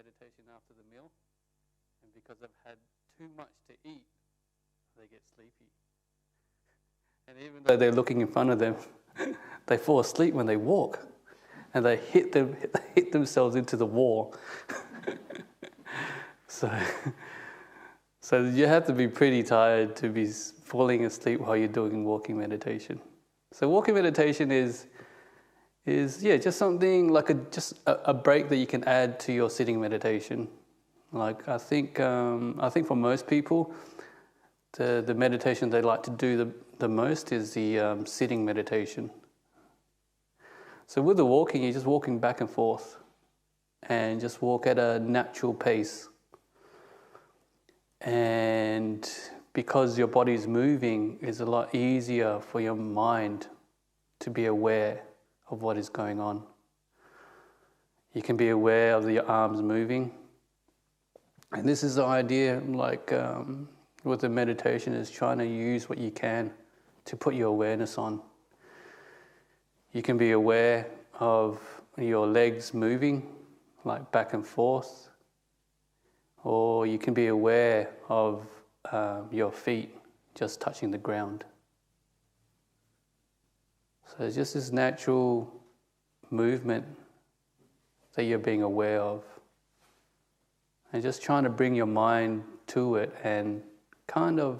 meditation after the meal, and because they've had too much to eat, they get sleepy. And even though they're looking in front of them, they fall asleep when they walk, and they hit themselves into the wall. So you have to be pretty tired to be falling asleep while you're doing walking meditation. So walking meditation is just something like a break that you can add to your sitting meditation. Like I think for most people, the meditation they like to do the most is the sitting meditation. So with the walking, you're just walking back and forth, and just walk at a natural pace. And because your body's moving, it's a lot easier for your mind to be aware of what is going on. You can be aware of your arms moving. And this is the idea, like with the meditation, is trying to use what you can to put your awareness on. You can be aware of your legs moving, like back and forth. Or you can be aware of your feet just touching the ground. So it's just this natural movement that you're being aware of. And just trying to bring your mind to it and kind of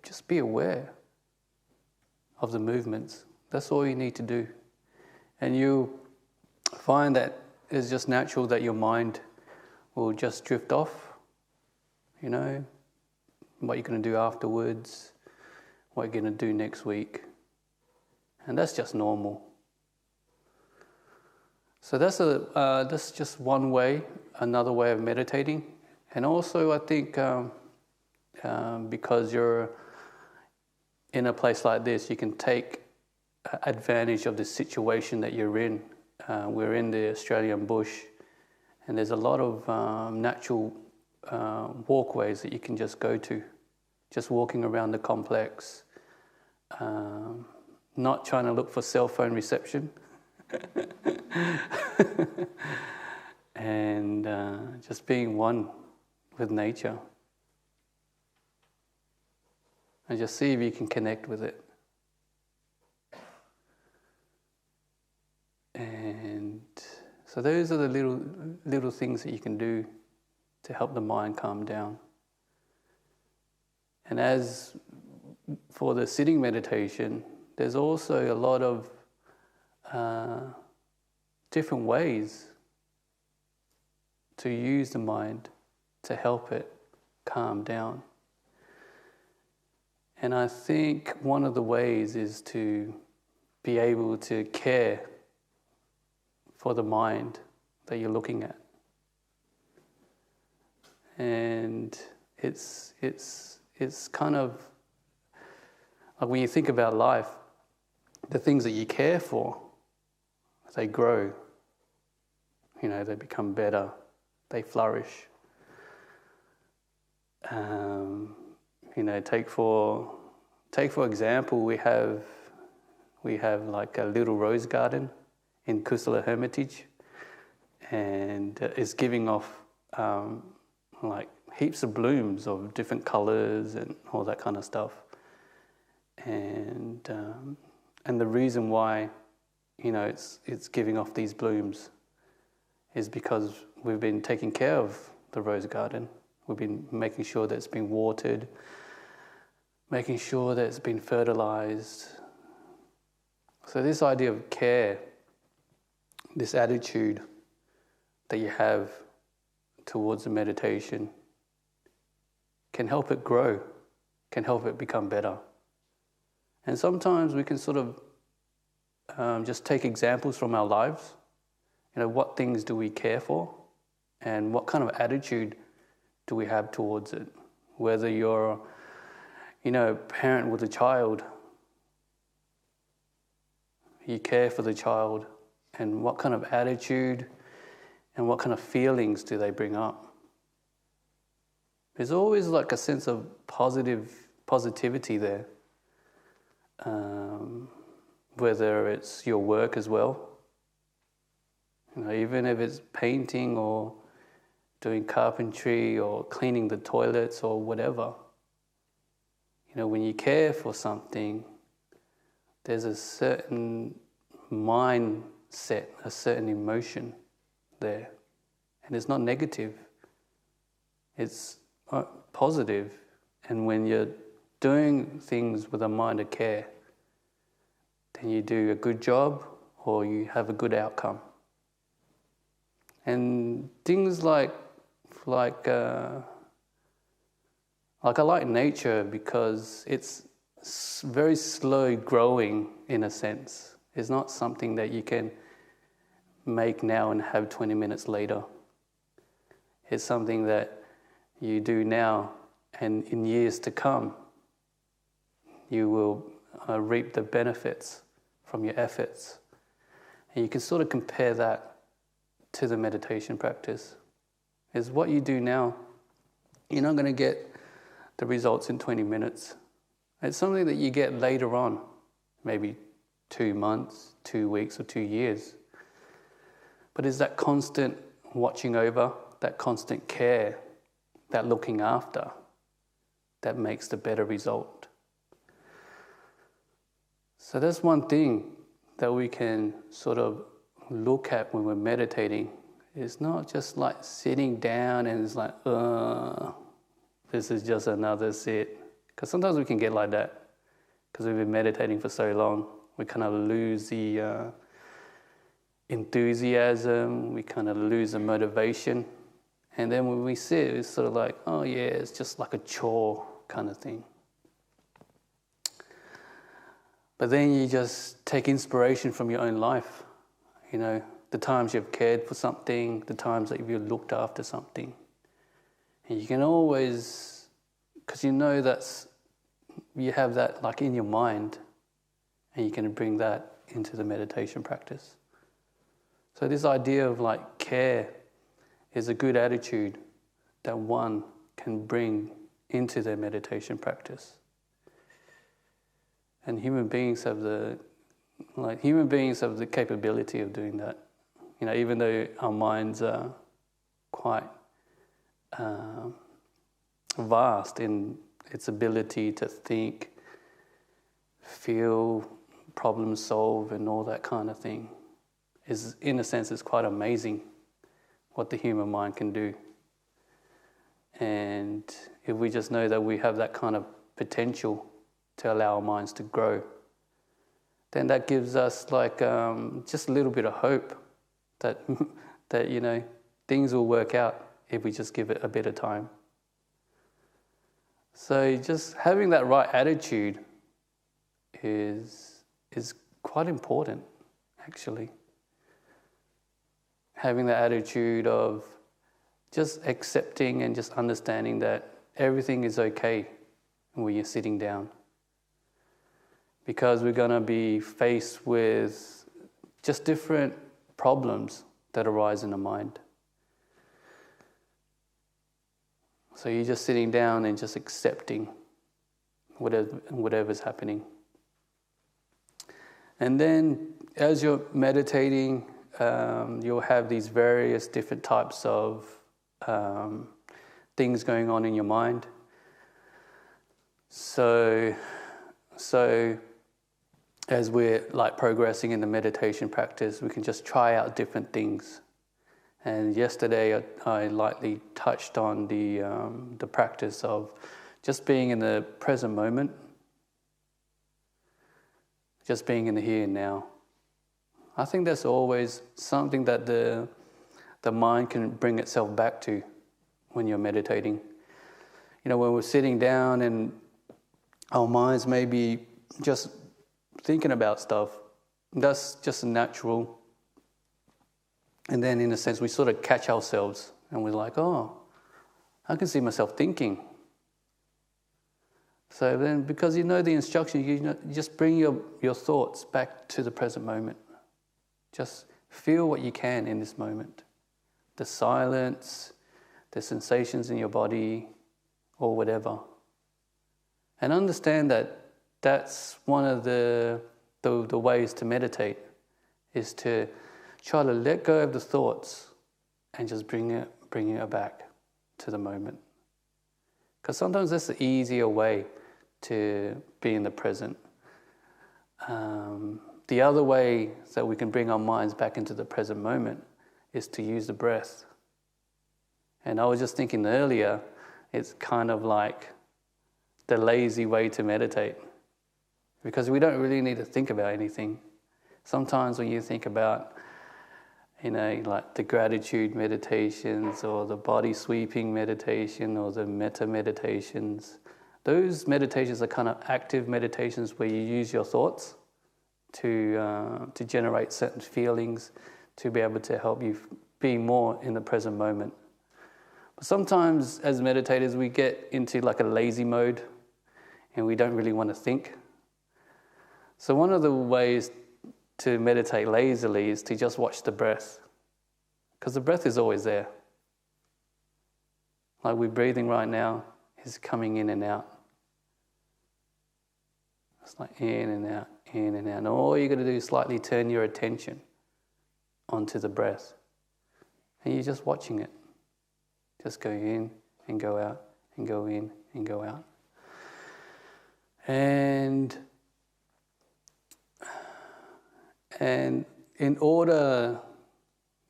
just be aware of the movements. That's all you need to do. And you find that it's just natural that your mind will just drift off, what you're going to do afterwards, what you're going to do next week. And that's just normal. So that's just one way, another way of meditating. And also I think because you're in a place like this, you can take advantage of the situation that you're in. We're in the Australian bush, and there's a lot of natural walkways that you can just go to, just walking around the complex, not trying to look for cell phone reception, and just being one with nature, and just see if you can connect with it. And so those are the little things that you can do to help the mind calm down. And as for the sitting meditation, there's also a lot of different ways to use the mind to help it calm down. And I think one of the ways is to be able to care for the mind that you're looking at. And it's kind of like when you think about life, the things that you care for, they grow. They become better, they flourish. Take for example, we have like a little rose garden in Kusala Hermitage, and it's giving off like heaps of blooms of different colours and all that kind of stuff. And the reason why it's giving off these blooms is because we've been taking care of the rose garden. We've been making sure that it's been watered, making sure that it's been fertilized. So this idea of care, this attitude that you have towards the meditation, can help it grow, can help it become better. And sometimes we can sort of just take examples from our lives. What things do we care for, and what kind of attitude do we have towards it? Whether you're, a parent with a child, you care for the child, and what kind of attitude and what kind of feelings do they bring up? There's always like a sense of positivity there. Whether it's your work as well, Even if it's painting or doing carpentry or cleaning the toilets or whatever. When you care for something, there's a certain mindset, a certain emotion there. And it's not negative, it's positive. And when you're doing things with a mind of care, then you do a good job or you have a good outcome. And things like I like nature because it's very slow growing in a sense. It's not something that you can make now and have 20 minutes later. It's something that you do now, and in years to come, you will reap the benefits from your efforts. And you can sort of compare that to the meditation practice. Is what you do now, you're not going to get the results in 20 minutes. It's something that you get later on, maybe 2 months, 2 weeks, or 2 years. But it's that constant watching over, that constant care, that looking after, that makes the better result. So that's one thing that we can sort of look at when we're meditating. It's not just like sitting down and it's like, this is just another sit. Because sometimes we can get like that. Because we've been meditating for so long, we kind of lose the enthusiasm, we kind of lose the motivation. And then when we sit, it's sort of like, oh yeah, it's just like a chore kind of thing. But then you just take inspiration from your own life. The times you've cared for something, the times that you've looked after something. And you can always, because you have that like in your mind, and you can bring that into the meditation practice. So this idea of like care is a good attitude that one can bring into their meditation practice. And human beings have the capability of doing that. Even though our minds are quite vast in its ability to think, feel, problem solve, and all that kind of thing, is in a sense it's quite amazing what the human mind can do. And if we just know that we have that kind of potential to allow our minds to grow, then that gives us like just a little bit of hope that things will work out if we just give it a bit of time. So just having that right attitude is quite important, actually. Having that attitude of just accepting and just understanding that everything is okay when you're sitting down. Because we're going to be faced with just different problems that arise in the mind. So you're just sitting down and just accepting whatever's happening. And then as you're meditating, you'll have these various different types of things going on in your mind. So as we're like progressing in the meditation practice, we can just try out different things. And yesterday I lightly touched on the practice of just being in the present moment, just being in the here and now. I think that's always something that the mind can bring itself back to when you're meditating. When we're sitting down and our minds may be just thinking about stuff, that's just natural. And then in a sense we sort of catch ourselves and we're like, oh, I can see myself thinking. So then because the instruction, you just bring your thoughts back to the present moment. Just feel what you can in this moment. The silence, the sensations in your body, or whatever. And understand that that's one of the ways to meditate, is to try to let go of the thoughts and just bring it back to the moment. Because sometimes that's the easier way to be in the present. The other way that we can bring our minds back into the present moment is to use the breath. And I was just thinking earlier, it's kind of like the lazy way to meditate, because we don't really need to think about anything. Sometimes when you think about, like the gratitude meditations or the body sweeping meditation or the metta meditations, those meditations are kind of active meditations where you use your thoughts to generate certain feelings, to be able to help you be more in the present moment. But sometimes as meditators we get into like a lazy mode and we don't really want to think. So one of the ways to meditate lazily is to just watch the breath, because the breath is always there. Like we're breathing right now, is coming in and out. It's like in and out, in and out. And all you got to do is slightly turn your attention onto the breath. And you're just watching it. Just go in and go out and go in and go out. And in order,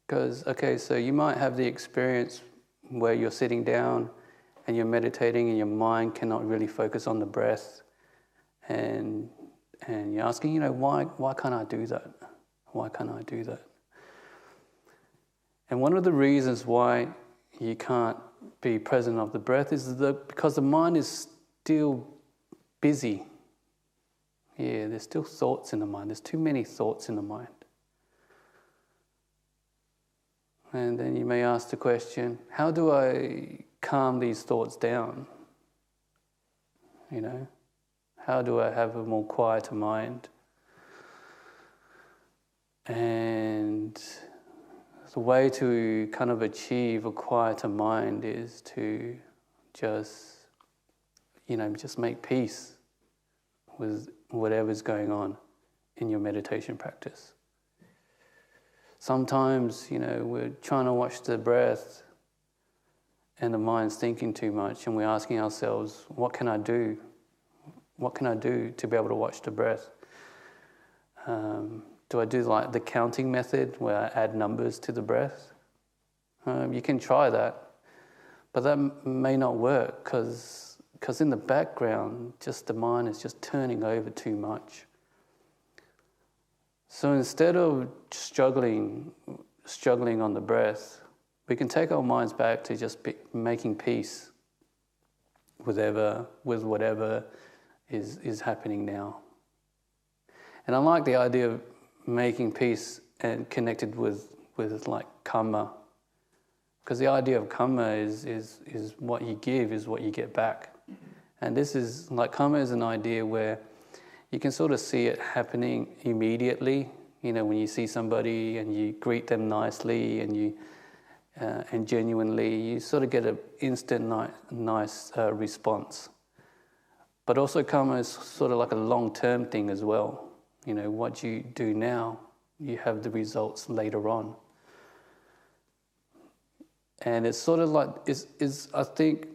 so you might have the experience where you're sitting down and you're meditating and your mind cannot really focus on the breath, and you're asking, why can't I do that? Why can't I do that? And one of the reasons why you can't be present of the breath is because the mind is still busy. Yeah, there's still thoughts in the mind. There's too many thoughts in the mind. And then you may ask the question, how do I calm these thoughts down? How do I have a more quieter mind? And the way to kind of achieve a quieter mind is to just make peace with whatever's going on in your meditation practice. Sometimes, we're trying to watch the breath and the mind's thinking too much, and we're asking ourselves, what can I do? What can I do to be able to watch the breath? Do I do like the counting method where I add numbers to the breath? You can try that, but that may not work because in the background, just the mind is just turning over too much. So instead of struggling on the breath, we can take our minds back to just making peace with whatever is happening now. And I like the idea of making peace and connected with like karma, because the idea of karma is what you give is what you get back. And this is like karma is an idea where you can sort of see it happening immediately. When you see somebody and you greet them nicely and genuinely, you sort of get an instant nice response. But also karma is sort of like a long-term thing as well. What you do now, you have the results later on. And it's sort of like, I think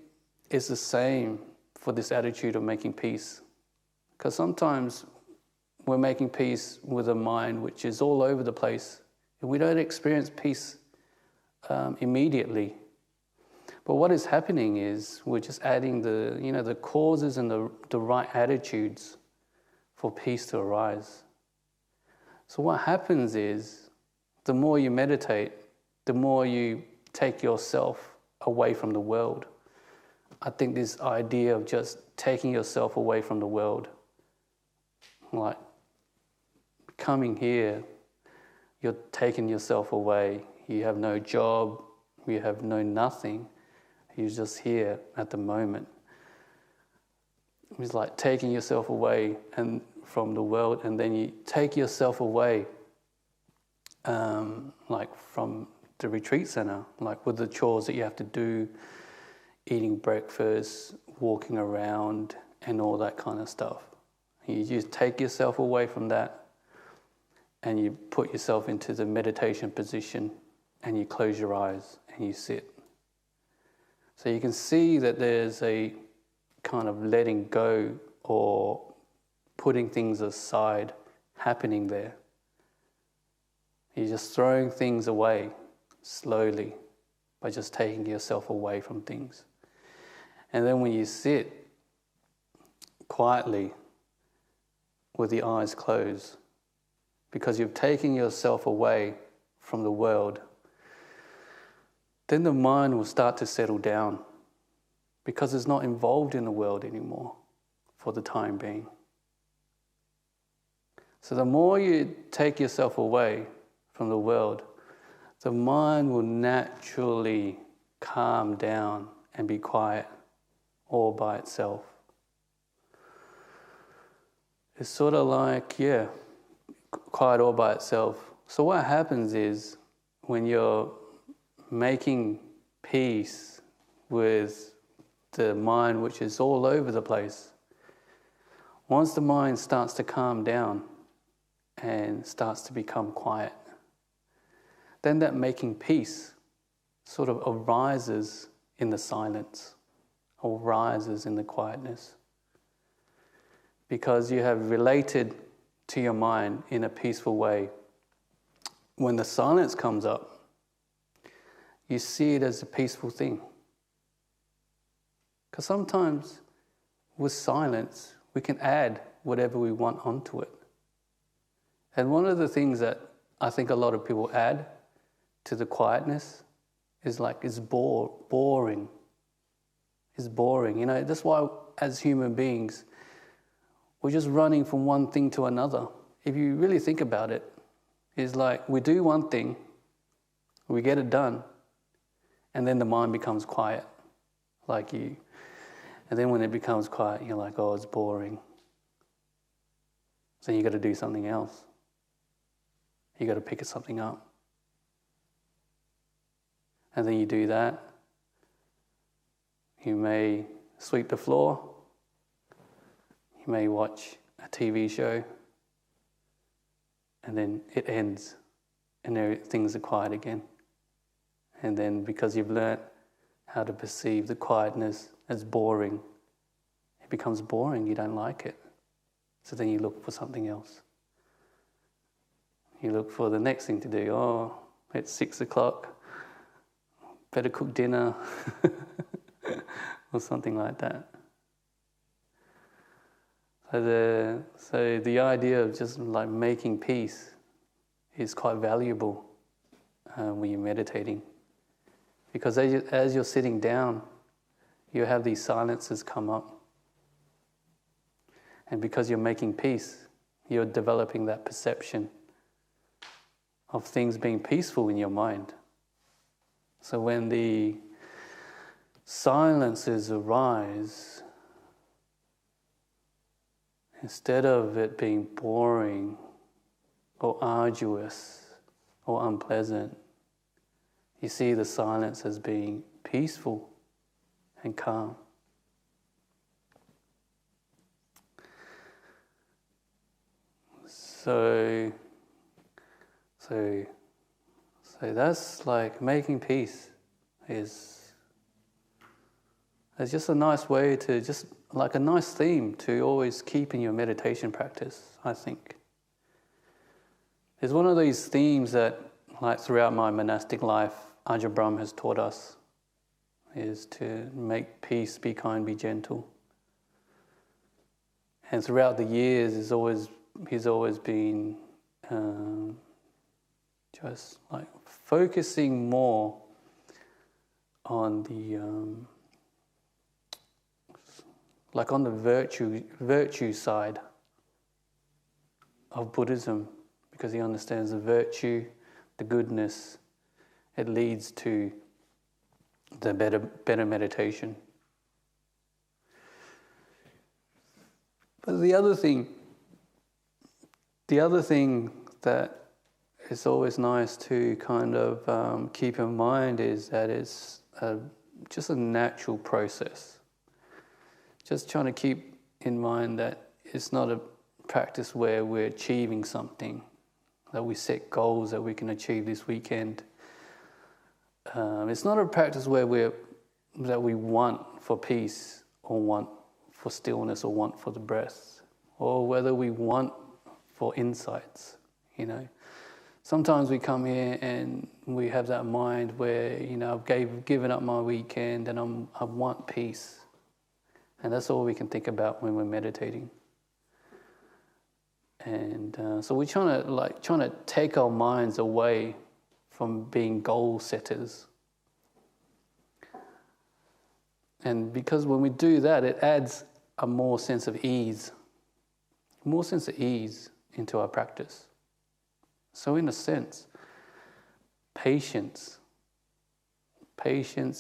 it's the same for this attitude of making peace. Because sometimes we're making peace with a mind which is all over the place, and we don't experience peace immediately. But what is happening is we're just adding the causes and the right attitudes for peace to arise. So what happens is, the more you meditate, the more you take yourself away from the world. I think this idea of just taking yourself away from the world, like coming here, you're taking yourself away. You have no job, you have no nothing. You're just here at the moment. It's like taking yourself away from the world, and then you take yourself away like from the retreat center, like with the chores that you have to do, eating breakfast, walking around, and all that kind of stuff. You just take yourself away from that, and you put yourself into the meditation position and you close your eyes and you sit. So you can see that there's a kind of letting go or putting things aside happening there. You're just throwing things away slowly by just taking yourself away from things. And then when you sit quietly with the eyes closed, because you've taken yourself away from the world, then the mind will start to settle down because it's not involved in the world anymore for the time being. So the more you take yourself away from the world, the mind will naturally calm down and be quiet all by itself. It's sort of like, quiet all by itself. So what happens is when you're making peace with the mind which is all over the place, once the mind starts to calm down and starts to become quiet, then that making peace sort of arises in the silence, arises in the quietness. Because you have related to your mind in a peaceful way. When the silence comes up, you see it as a peaceful thing. Because sometimes with silence, we can add whatever we want onto it. And one of the things that I think a lot of people add to the quietness is like it's boring. It's boring. You know, that's why as human beings, we're just running from one thing to another. If you really think about it, it's like we do one thing, we get it done, and then the mind becomes quiet, like you. And then when it becomes quiet, you're like, oh, it's boring. So you got to do something else. You got to pick something up. And then you do that. You may sweep the floor. You may watch a TV show. And then it ends. And things are quiet again. And then because you've learnt how to perceive the quietness as boring, it becomes boring. You don't like it. So then you look for something else. You look for the next thing to do. Oh, it's 6 o'clock. Better cook dinner. Or something like that. So the idea of just like making peace is quite valuable when you're meditating. Because as you're sitting down, you have these silences come up. And because you're making peace, you're developing that perception of things being peaceful in your mind. So when the silences arise, instead of it being boring or arduous or unpleasant, you see the silence as being peaceful and calm. So that's like making peace is just a nice way to just like a nice theme to always keep in your meditation practice, I think. It's one of these themes that like throughout my monastic life, Ajahn Brahm has taught us is to make peace, be kind, be gentle. And throughout the years, he's always been just like focusing more on the like on the virtue side of Buddhism, because he understands the virtue, the goodness, it leads to the better meditation. But the other thing that is always nice to kind of keep in mind is that it's just a natural process. Just trying to keep in mind that it's not a practice where we're achieving something. that we set goals that we can achieve this weekend. It's not a practice where we want for peace or want for stillness or want for the breath, or whether we want for insights, Sometimes we come here and we have that mind where, I've given up my weekend and I want peace. And that's all we can think about when we're meditating. And so we're trying to take our minds away from being goal setters. And because when we do that, it adds a more sense of ease into our practice. So in a sense, patience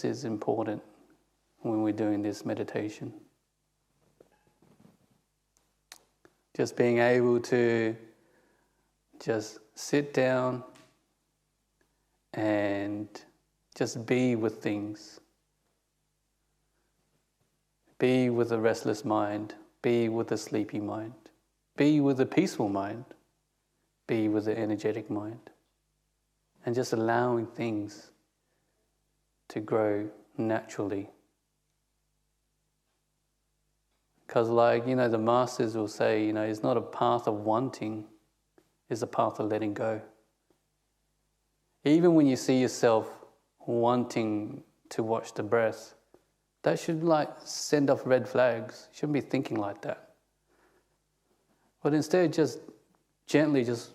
is important when we're doing this meditation. Just being able to just sit down and just be with things. Be with a restless mind. Be with a sleepy mind. Be with a peaceful mind. Be with the energetic mind. And just allowing things to grow naturally. Because the masters will say, it's not a path of wanting, it's a path of letting go. Even when you see yourself wanting to watch the breath, that should send off red flags. You shouldn't be thinking like that. But instead, just gently just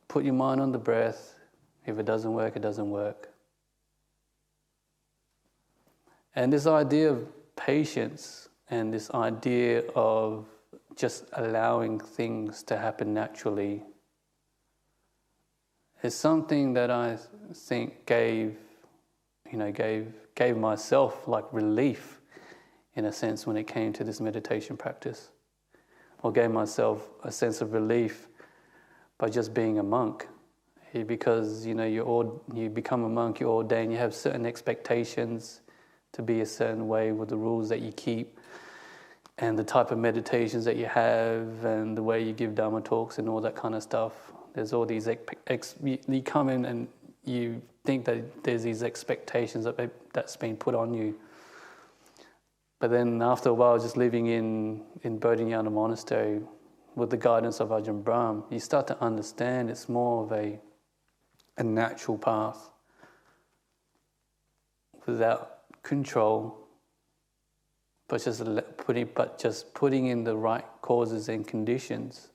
put your mind on the breath. If it doesn't work, it doesn't work. And this idea of patience and this idea of just allowing things to happen naturally is something that I think gave myself relief in a sense when it came to this meditation practice, or gave myself a sense of relief by just being a monk. Because you become a monk, you're ordained, you have certain expectations to be a certain way with the rules that you keep and the type of meditations that you have and the way you give Dharma talks and all that kind of stuff. There's all these you come in and you think that there's these expectations that's been put on you. But then after a while, just living in Bodhinyana Monastery with the guidance of Ajahn Brahm, you start to understand it's more of a natural path without control, but just putting in the right causes and conditions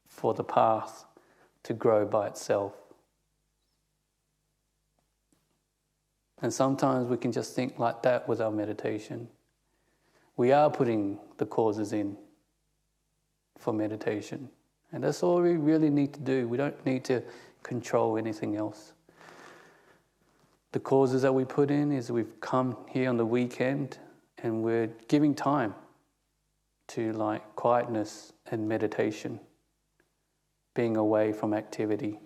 for the path to grow by itself. And sometimes we can just think like that with our meditation. We are putting the causes in for meditation. And that's all we really need to do. We don't need to control anything else. The causes that we put in is we've come here on the weekend and we're giving time to quietness and meditation, being away from activity,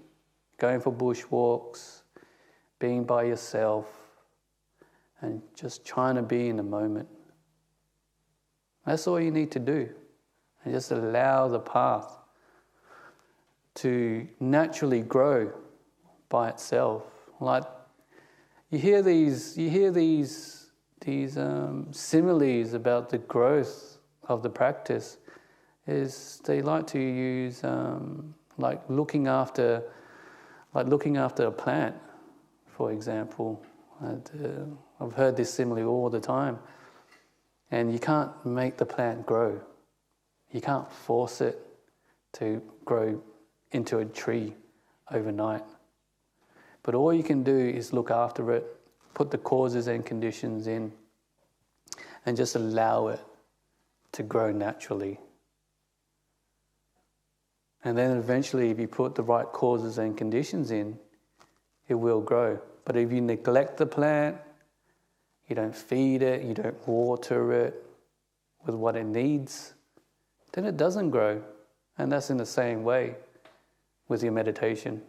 going for bushwalks, being by yourself, and just trying to be in the moment. That's all you need to do. And just allow the path to naturally grow by itself. You hear these similes about the growth of the practice. Is they like to use looking after a plant, for example. I've heard this simile all the time. And you can't make the plant grow. You can't force it to grow into a tree overnight. But all you can do is look after it, put the causes and conditions in, and just allow it to grow naturally. And then eventually, if you put the right causes and conditions in, it will grow. But if you neglect the plant, you don't feed it, you don't water it with what it needs, then it doesn't grow. And that's in the same way with your meditation.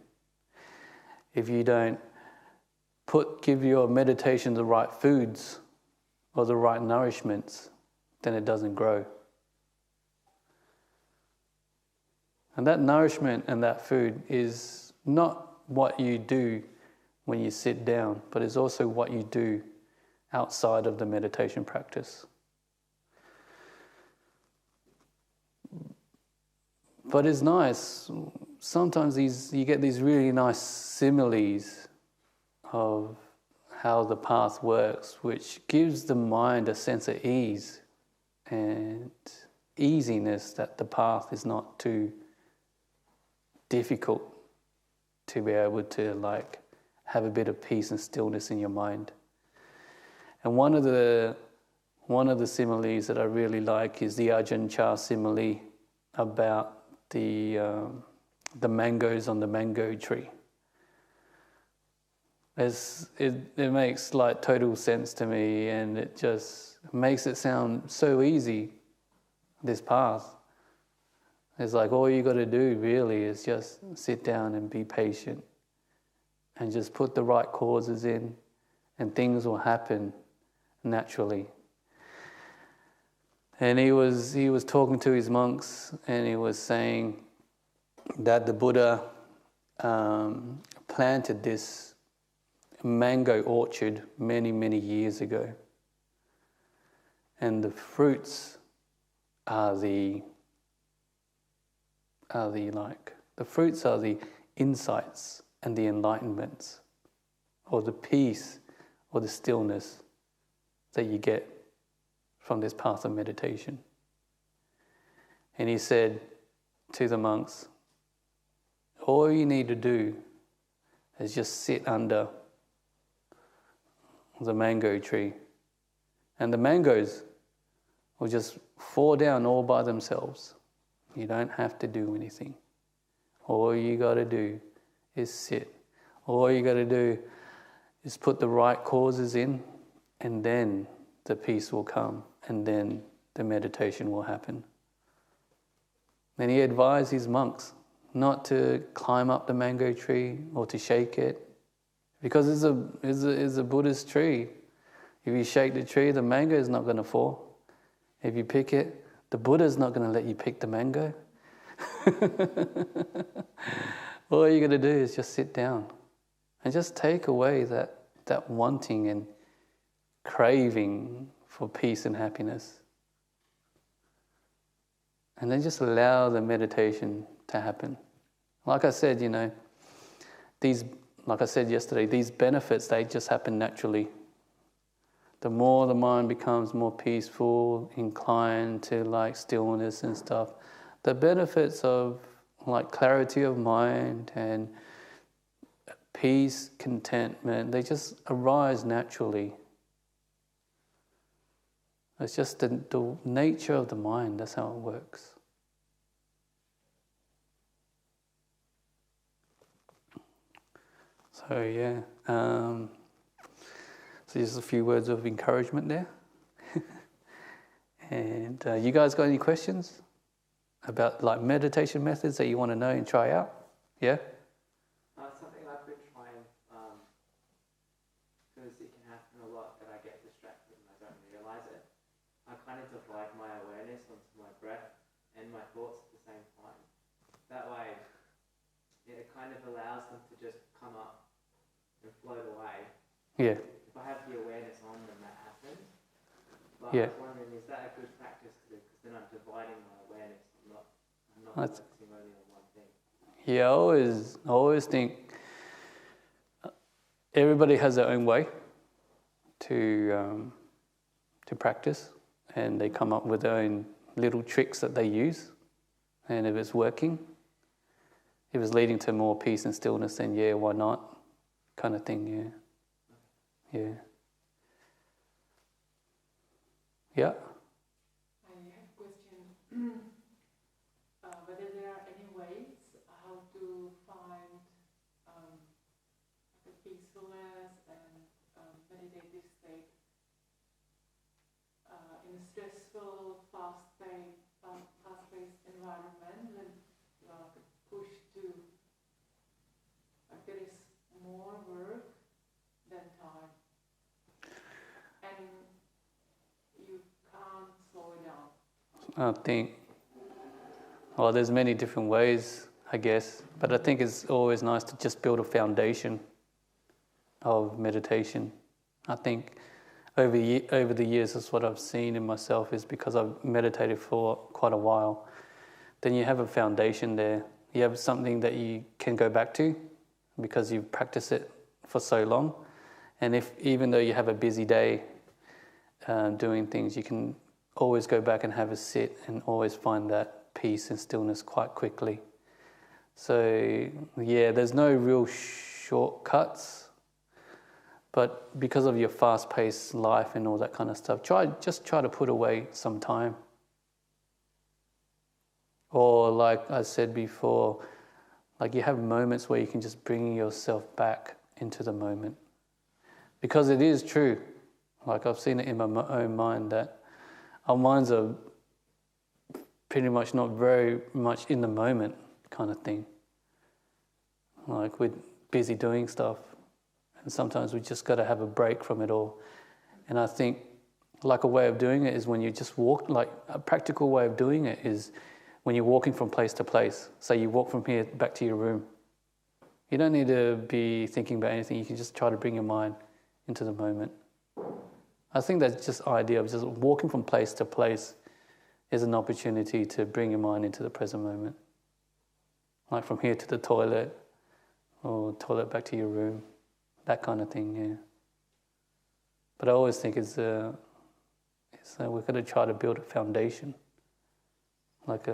If you don't give your meditation the right foods or the right nourishments, then it doesn't grow. And that nourishment and that food is not what you do when you sit down, but it's also what you do outside of the meditation practice. But it's nice. Sometimes you get these really nice similes of how the path works, which gives the mind a sense of ease and easiness, that the path is not too difficult to be able to have a bit of peace and stillness in your mind. And one of the similes that I really like is the Ajahn Chah simile about the mangoes on the mango tree. It makes total sense to me, and it just makes it sound so easy, this path. It's all you got to do really is just sit down and be patient and just put the right causes in, and things will happen naturally. And he was talking to his monks, and he was saying that the Buddha planted this mango orchard many, many years ago. And the fruits are the insights and the enlightenments, or the peace or the stillness that you get from this path of meditation. And he said to the monks, all you need to do is just sit under the mango tree, and the mangoes will just fall down all by themselves. You don't have to do anything. All you got to do is sit. All you got to do is put the right causes in, and then the peace will come, and then the meditation will happen. And he advised his monks not to climb up the mango tree or to shake it, because it's a Buddhist tree. If you shake the tree, the mango is not going to fall. If you pick it, the Buddha is not going to let you pick the mango. All you got to do is just sit down and just take away that wanting and craving for peace and happiness. And then just allow the meditation to happen. Like I said, like I said yesterday, these benefits, they just happen naturally. The more the mind becomes more peaceful, inclined to stillness and stuff, the benefits of clarity of mind and peace, contentment, they just arise naturally. It's just the nature of the mind, that's how it works. So yeah, so just a few words of encouragement there. And you guys got any questions about meditation methods that you want to know and try out? Yeah? Something I've been trying, because it can happen a lot that I get distracted and I don't realise it. I kind of divide my awareness onto my breath and my thoughts at the same time. That way, it kind of allows them to just come up and float away. Yeah. If I have the awareness on them, that happens. But I was wondering, is that a good practice to do? Because then I'm dividing my awareness. I'm not focusing only on one thing. Yeah, I always think everybody has their own way to practice, and they come up with their own little tricks that they use. And if it's working, if it's leading to more peace and stillness, then yeah, why not? Kind of thing, yeah. Yeah. Yeah. I have a question. Whether there are any ways how to find the peacefulness and meditative state in a stressful, fast-paced environment when you are pushed to, there is more work than time, and you can't slow it down. I think Well, there's many different ways, I guess, but I think it's always nice to just build a foundation of meditation. I think over the years, that's what I've seen in myself, is because I've meditated for quite a while, then you have a foundation there. You have something that you can go back to because you've practiced it for so long. And even though you have a busy day doing things, you can always go back and have a sit and always find that peace and stillness quite quickly. So yeah, there's no real shortcuts, but because of your fast-paced life and all that kind of stuff, just try to put away some time. Or like I said before, like you have moments where you can just bring yourself back into the moment. Because it is true, like I've seen it in my own mind, that our minds are pretty much not very much in the moment kind of thing. Like we're busy doing stuff, and sometimes we just got to have a break from it all. And I think like a way of doing it is when you just walk, like a practical way of doing it is when you're walking from place to place. So you walk from here back to your room. You don't need to be thinking about anything. You can just try to bring your mind into the moment. I think that's just the idea of just walking from place to place is an opportunity to bring your mind into the present moment. Like from here to the toilet, or toilet back to your room, that kind of thing, yeah. But I always think we've got to try to build a foundation. Like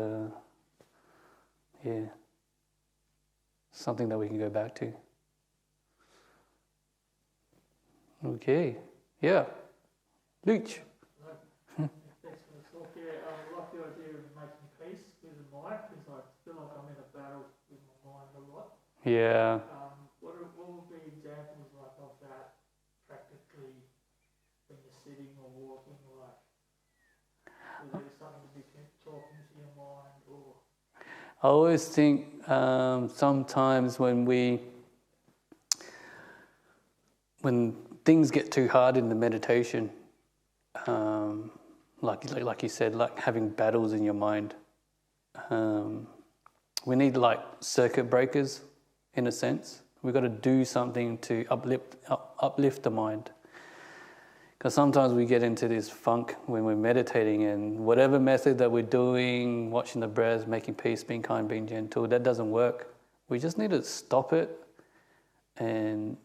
something that we can go back to. Okay, yeah. Luch. Thanks for the talk. Yeah, I like the idea of making peace with the mind, because I feel like I'm in a battle with my mind a lot. Yeah. What would be examples like of that practically when you're sitting or walking, like whether there's something to be talking to your mind or... I always think sometimes when things get too hard in the meditation, like you said, like having battles in your mind, we need like circuit breakers in a sense. We've got to do something to uplift the mind. Because sometimes we get into this funk when we're meditating, and whatever method that we're doing, watching the breath, making peace, being kind, being gentle, that doesn't work. We just need to stop it and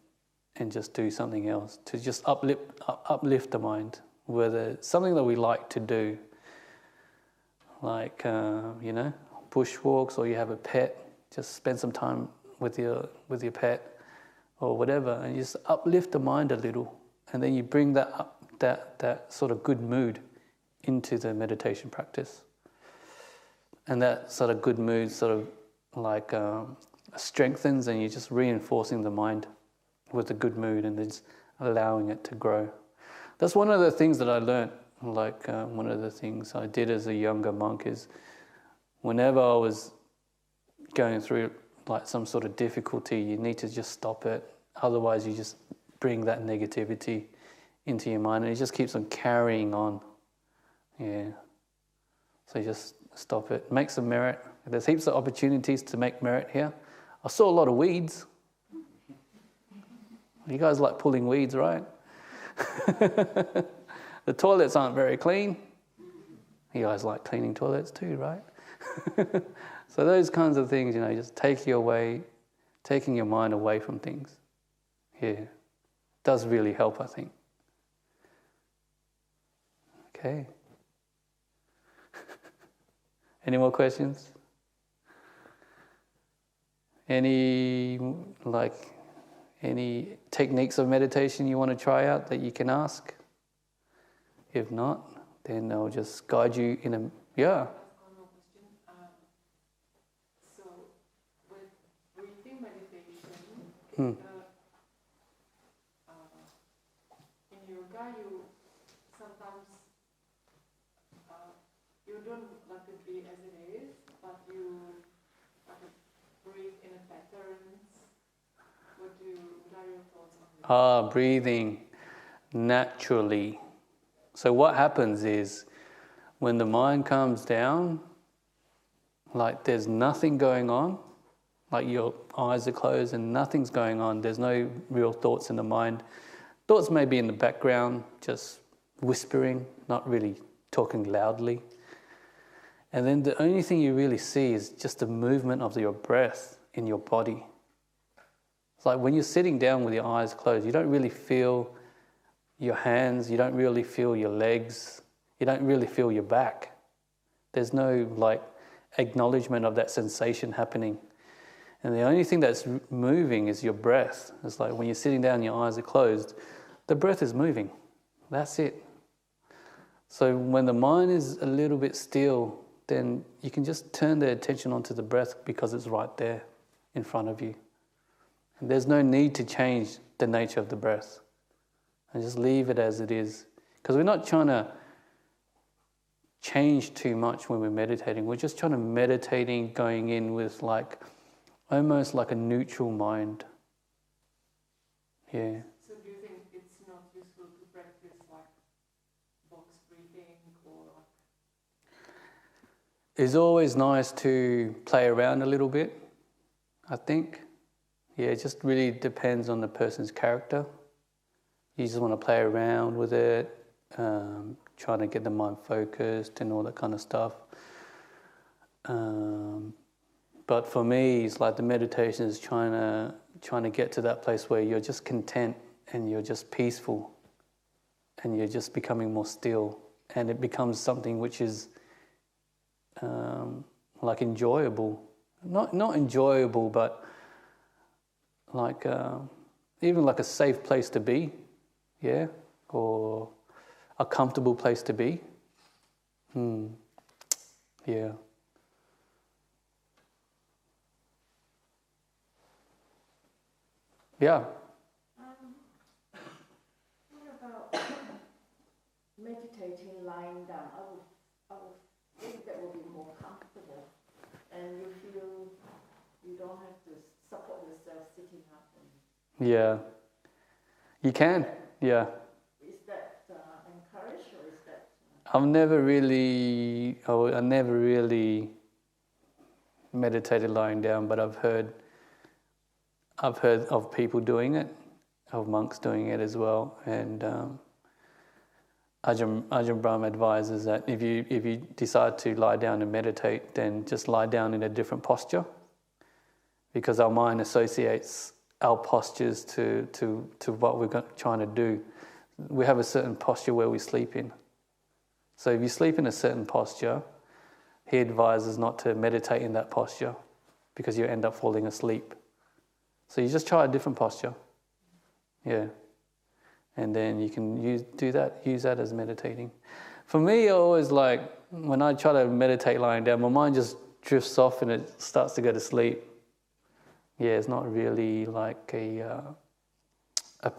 just do something else to just uplift the mind. Whether it's something that we like to do, like bushwalks, or you have a pet, just spend some time with your pet or whatever, and you just uplift the mind a little, and then you bring that sort of good mood into the meditation practice, and that sort of good mood sort of like strengthens, and you're just reinforcing the mind with a good mood and then just allowing it to grow. That's one of the things that I learned. Like one of the things I did as a younger monk is whenever I was going through like some sort of difficulty, you need to just stop it. Otherwise, you just bring that negativity into your mind and it just keeps on carrying on. Yeah. So you just stop it. Make some merit. There's heaps of opportunities to make merit here. I saw a lot of weeds. You guys like pulling weeds, right? The toilets aren't very clean. You guys like cleaning toilets too, right? So those kinds of things, just taking your mind away from things. Yeah, does really help, I think. Okay. Any more questions? Any techniques of meditation you want to try out that you can ask? If not, then I'll just guide you in a... Yeah. One more question. So, with breathing meditation, in yoga, you sometimes you don't let it be as it is, but you breathe in a patterns. What are your thoughts on this? Breathing naturally. So what happens is when the mind comes down, like there's nothing going on, like your eyes are closed and nothing's going on, there's no real thoughts in the mind. Thoughts may be in the background, just whispering, not really talking loudly. And then the only thing you really see is just the movement of your breath in your body. It's like when you're sitting down with your eyes closed, you don't really feel your hands, you don't really feel your legs, you don't really feel your back. There's no like acknowledgement of that sensation happening. And the only thing that's moving is your breath. It's like when you're sitting down, your eyes are closed, the breath is moving. That's it. So when the mind is a little bit still, then you can just turn the attention onto the breath because it's right there in front of you. And there's no need to change the nature of the breath. And just leave it as it is. Because we're not trying to change too much when we're meditating. We're just trying to meditating, going in with like almost like a neutral mind. Yeah. So do you think it's not useful to practice like box breathing or like... It's always nice to play around a little bit, I think. Yeah, it just really depends on the person's character. You just want to play around with it, trying to get the mind focused and all that kind of stuff. But for me, it's like the meditation is trying to get to that place where you're just content and you're just peaceful and you're just becoming more still, and it becomes something which is like enjoyable. Not enjoyable, but like even like a safe place to be. Yeah, or a comfortable place to be. Yeah. Yeah. What about meditating lying down? I would think that would be more comfortable, and you feel you don't have to support yourself sitting up. Yeah. You can. Yeah. Is that encouraged, or is that? I never really meditated lying down, but I've heard of people doing it, of monks doing it as well, and Ajahn Brahm advises that if you decide to lie down and meditate, then just lie down in a different posture, because our mind associates our postures to what we're trying to do. We have a certain posture where we sleep in. So if you sleep in a certain posture, he advises not to meditate in that posture because you end up falling asleep. So you just try a different posture. Yeah. And then you can use that as meditating. For me, I always like, when I try to meditate lying down, my mind just drifts off and it starts to go to sleep. Yeah, it's not really like a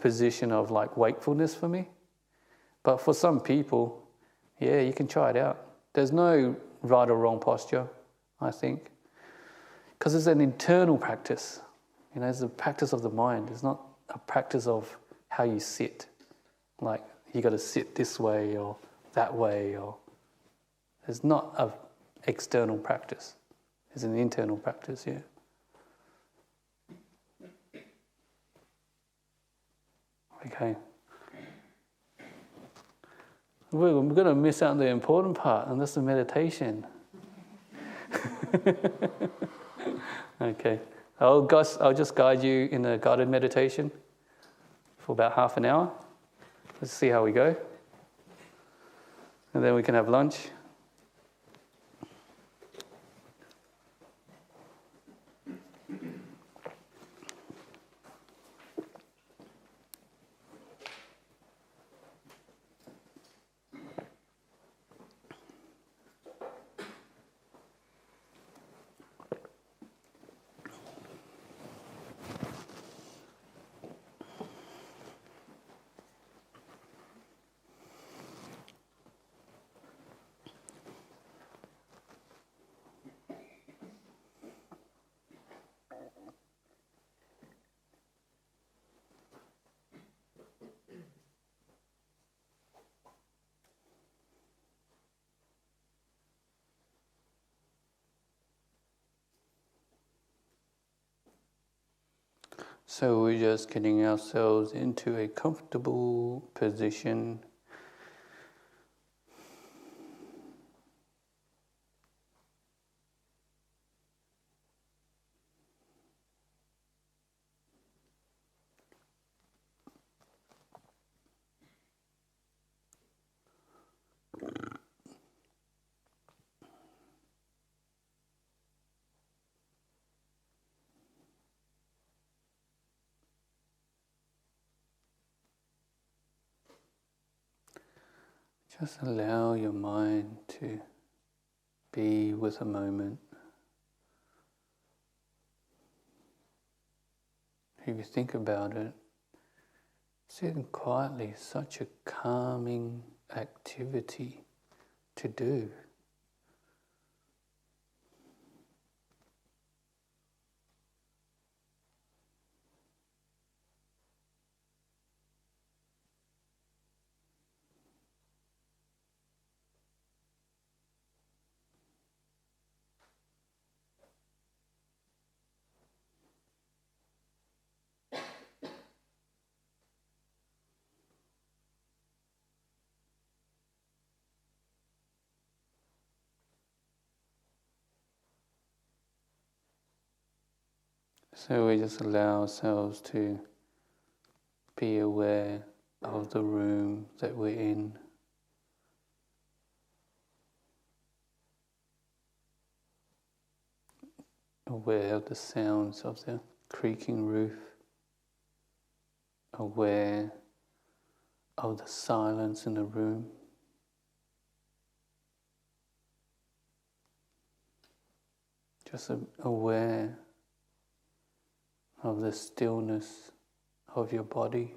position of like wakefulness for me. But for some people, yeah, you can try it out. There's no right or wrong posture, I think. Because it's an internal practice. You know, it's a practice of the mind. It's not a practice of how you sit. Like, you got to sit this way or that way. Or it's not an external practice. It's an internal practice, yeah. Okay. We're going to miss out on the important part, and that's the meditation. Okay. I'll just guide you in a guided meditation for about half an hour. Let's see how we go. And then we can have lunch. So we're just getting ourselves into a comfortable position. Just allow your mind to be with a moment. If you think about it, sitting quietly is such a calming activity to do. So we just allow ourselves to be aware of the room that we're in. Aware of the sounds of the creaking roof. Aware of the silence in the room. Just aware of the stillness of your body.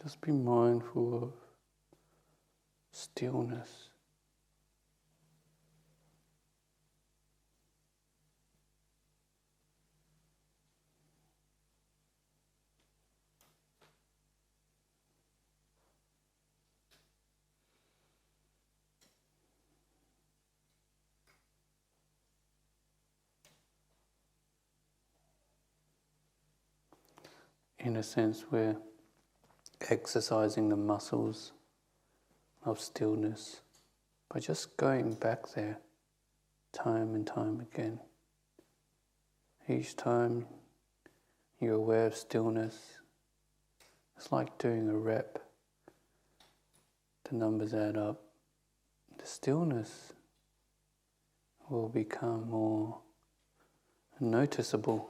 Just be mindful of stillness. In a sense, we're exercising the muscles of stillness by just going back there time and time again. Each time you're aware of stillness, it's like doing a rep. the numbers add up, the stillness will become more noticeable.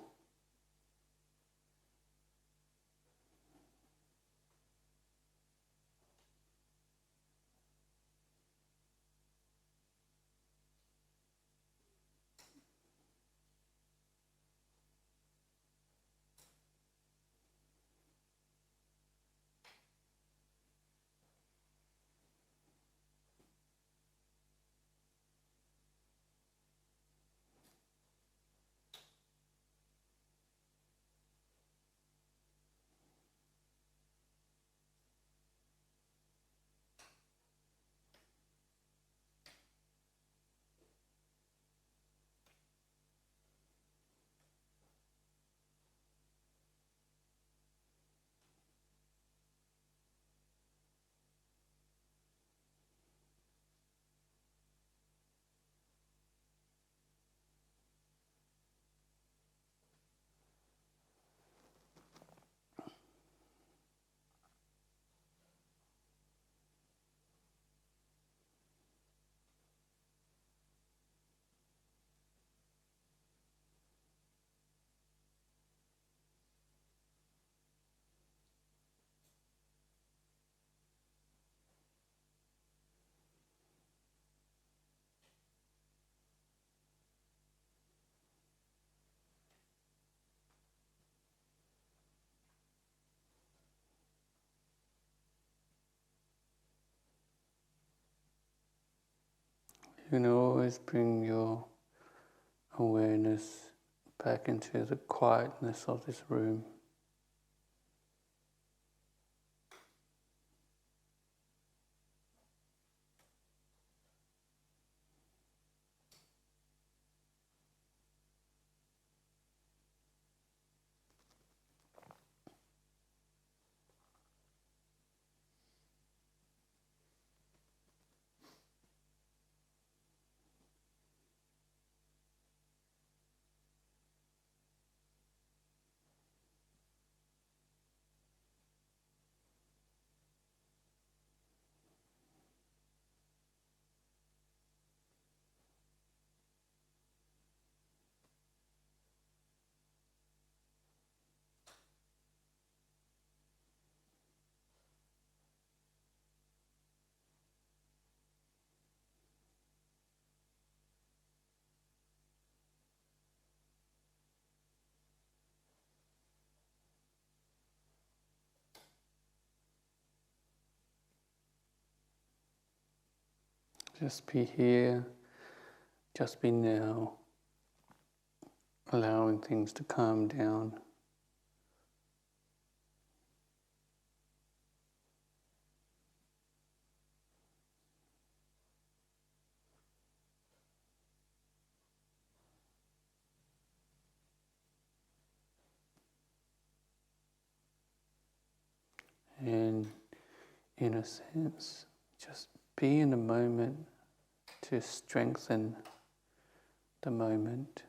You can always bring your awareness back into the quietness of this room. Just be here, just be now, allowing things to calm down. And in a sense, just be in the moment to strengthen the moment.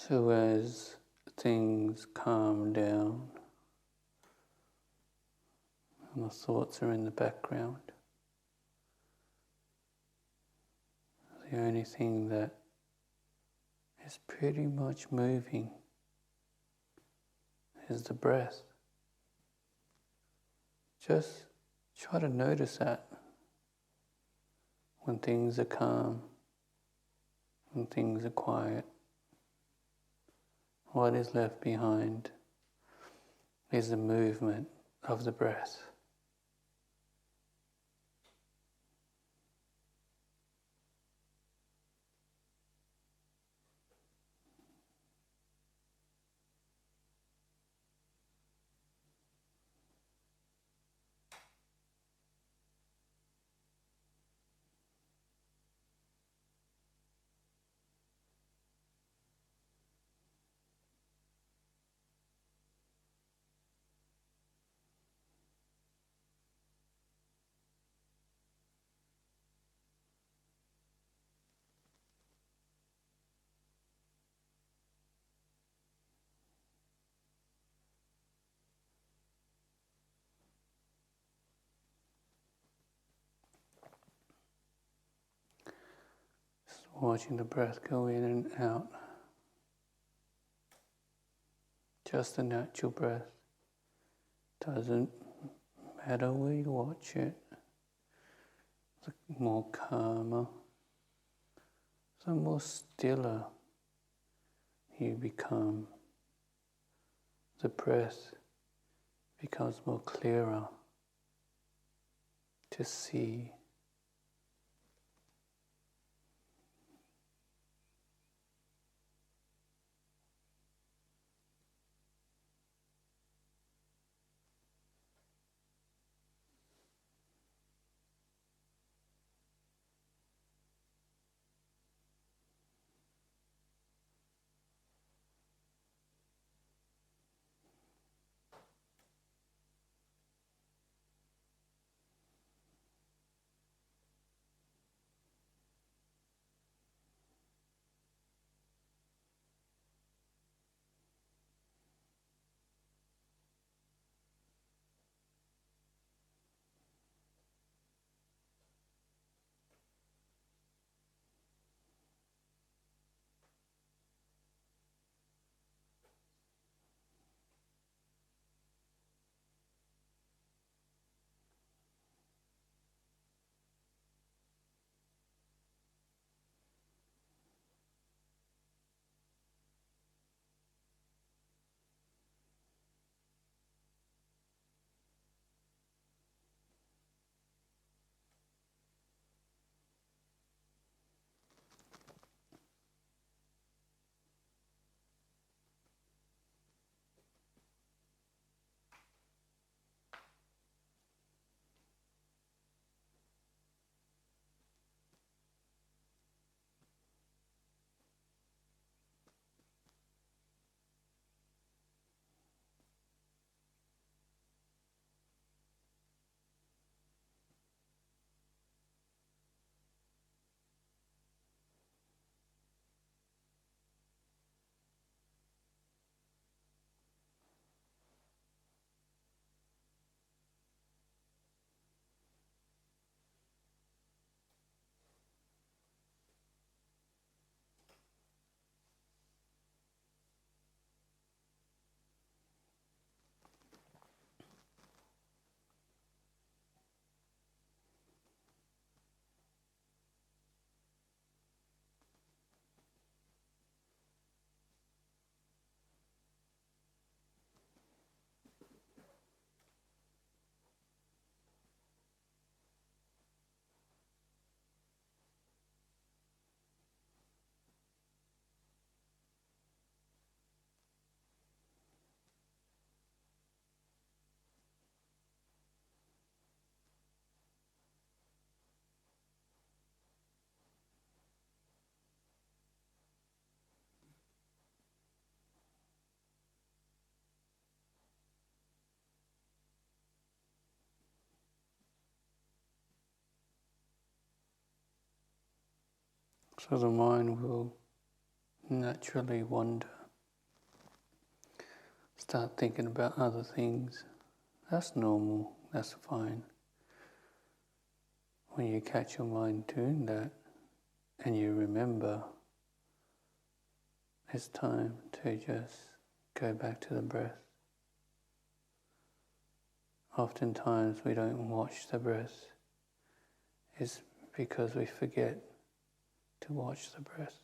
So as things calm down and the thoughts are in the background, the only thing that is pretty much moving is the breath. Just try to notice that when things are calm, when things are quiet. What is left behind is the movement of the breath. Just watching the breath go in and out. Just the natural breath. Doesn't matter where you watch it. The more calmer, the more stiller you become. The breath becomes more clearer to see. So the mind will naturally wander. start thinking about other things. That's normal, that's fine. When you catch your mind doing that and you remember, it's time to just go back to the breath. Oftentimes we don't watch the breath. It's because we forget to watch the breath.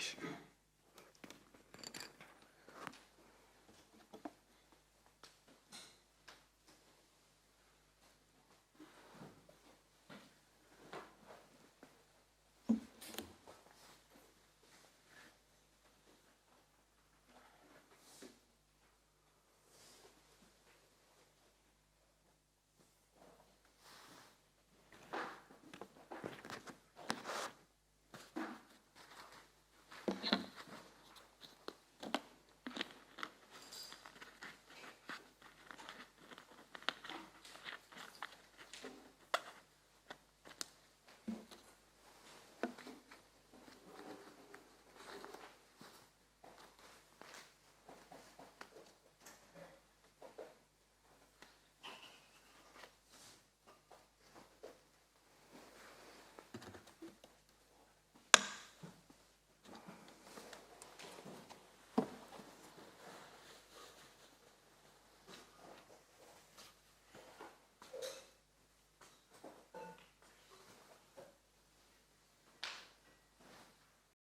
fish.